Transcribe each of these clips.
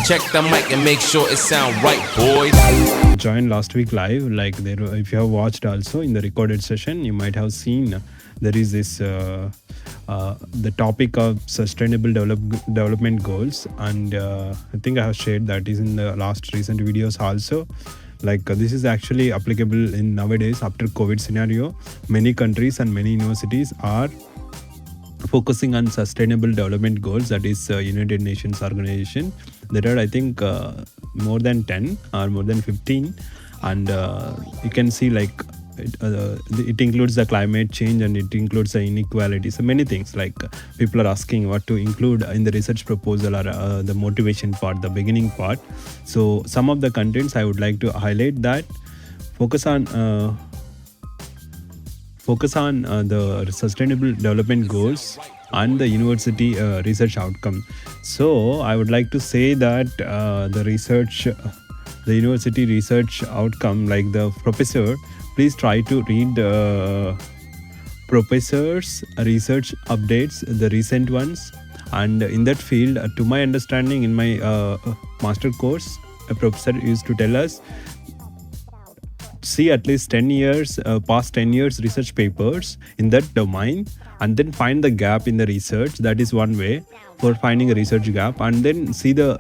Check the mic and make sure it sound right, boys. Joined last week live, like there, if you have watched also in the recorded session, you might have seen there is this the topic of sustainable development goals, and I think I have shared that is in the last recent videos also. Like this is actually applicable in nowadays after COVID scenario. Many countries and many universities are focusing on sustainable development goals, that is United Nations organization. There are, I think, more than 10 or more than 15, and you can see like it includes the climate change, and it includes the inequality, so many things. Like people are asking what to include in the research proposal, or the motivation part, the beginning part. So some of the contents I would like to highlight that focus on the sustainable development goals and the university research outcome. So I would like to say that the university research outcome, like the professor, please try to read professors' research updates, the recent ones. And in that field, to my understanding, in my master course, a professor used to tell us, see at least 10 years, past 10 years research papers in that domain, and then find the gap in the research. That is one way for finding a research gap. And then see the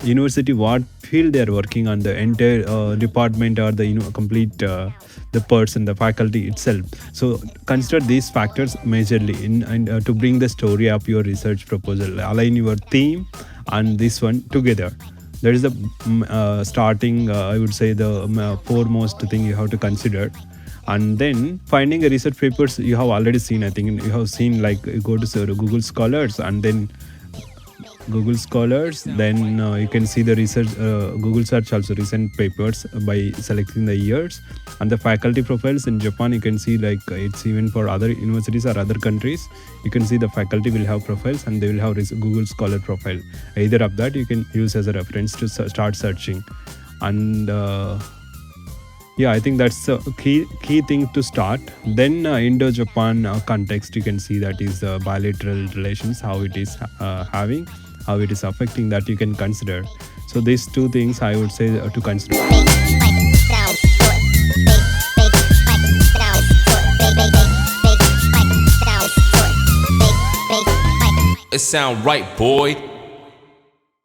university, what field they are working on, the entire department, or the complete the person, the faculty itself. So consider these factors majorly in to bring the story of your research proposal, align your theme and this one together. That is the starting, I would say, the foremost thing you have to consider. And then finding a research papers you have already seen. I think you have seen, like, you go to Google Scholars, and then then you can see the research, Google search also recent papers by selecting the years. And the faculty profiles in Japan, you can see, like, it's even for other universities or other countries. You can see the faculty will have profiles, and they will have Google Scholar profile. Either of that you can use as a reference to start searching. And yeah, I think that's the key thing to start. Then Indo-Japan context, you can see that is bilateral relations, how it is how it is affecting, that you can consider. So these two things I would say to consider. It sound right, boy.